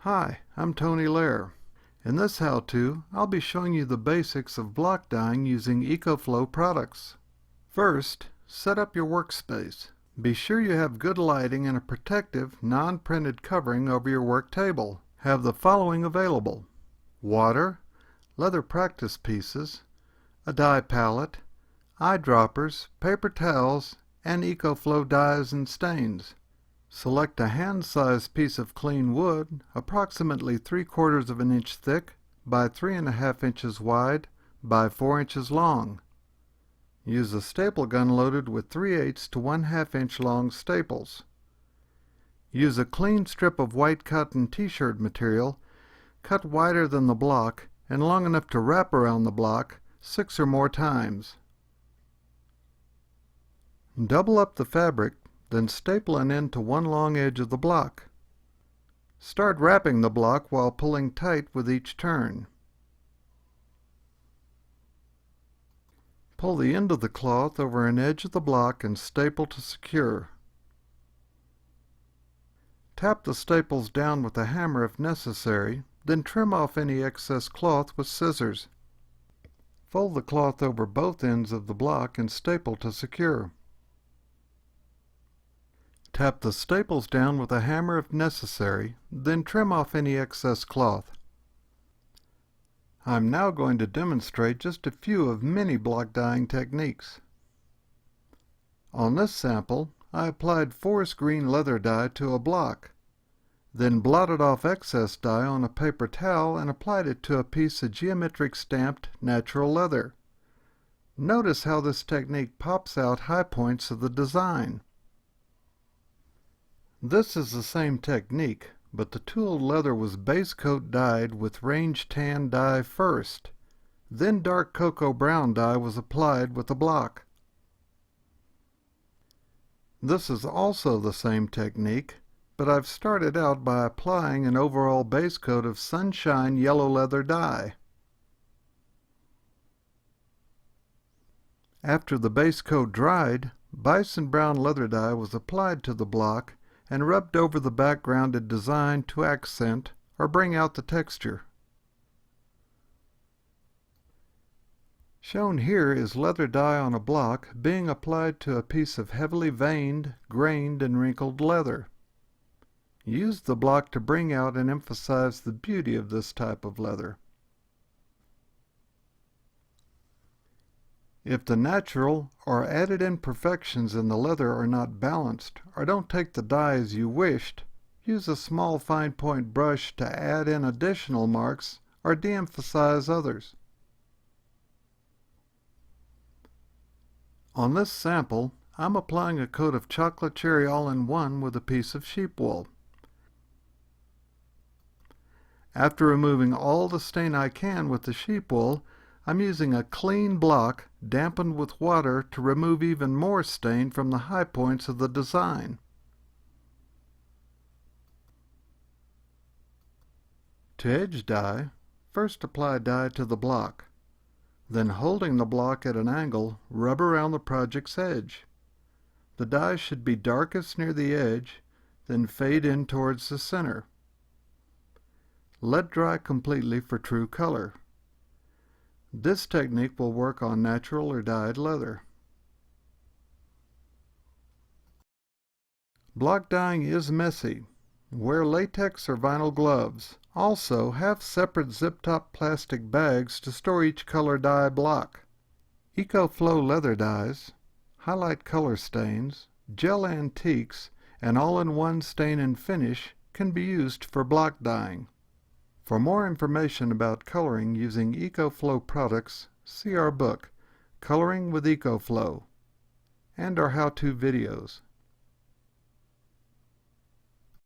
Hi, I'm Tony Lair. In this how-to, I'll be showing you the basics of block dyeing using Eco Flo products. First, set up your workspace. Be sure you have good lighting and a protective, non-printed covering over your work table. Have the following available: water, leather practice pieces, a dye palette, eyedroppers, paper towels, and Eco Flo dyes and stains. Select a hand-sized piece of clean wood, approximately 3/4 of an inch thick by 3½ inches wide by 4 inches long. Use a staple gun loaded with 3/8 to 1/2 inch long staples. Use a clean strip of white cotton t-shirt material, cut wider than the block and long enough to wrap around the block 6 or more times. Double up the fabric, then staple an end to one long edge of the block. Start wrapping the block while pulling tight with each turn. Pull the end of the cloth over an edge of the block and staple to secure. Tap the staples down with a hammer if necessary, then trim off any excess cloth with scissors. Fold the cloth over both ends of the block and staple to secure. Tap the staples down with a hammer if necessary, then trim off any excess cloth. I'm now going to demonstrate just a few of many block dyeing techniques. On this sample, I applied forest green leather dye to a block, then blotted off excess dye on a paper towel and applied it to a piece of geometric stamped natural leather. Notice how this technique pops out high points of the design. This is the same technique, but the tooled leather was base coat dyed with range tan dye first. Then dark cocoa brown dye was applied with the block. This is also the same technique, but I've started out by applying an overall base coat of sunshine yellow leather dye. After the base coat dried, bison brown leather dye was applied to the block and rubbed over the backgrounded design to accent or bring out the texture. Shown here is leather dye on a block being applied to a piece of heavily veined, grained, and wrinkled leather. Use the block to bring out and emphasize the beauty of this type of leather. If the natural or added imperfections in the leather are not balanced or don't take the dye as you wished, use a small fine point brush to add in additional marks or de-emphasize others. On this sample, I'm applying a coat of chocolate cherry all-in-one with a piece of sheep wool. After removing all the stain I can with the sheep wool, I'm using a clean block dampened with water to remove even more stain from the high points of the design. To edge dye, first apply dye to the block. Then holding the block at an angle, rub around the project's edge. The dye should be darkest near the edge, then fade in towards the center. Let dry completely for true color. This technique will work on natural or dyed leather. Block dyeing is messy. Wear latex or vinyl gloves. Also, have separate zip-top plastic bags to store each color dye block. Eco Flo leather dyes, highlight color stains, gel antiques, and all-in-one stain and finish can be used for block dyeing. For more information about coloring using Eco Flo products, see our book, Coloring with Eco Flo, and our how-to videos.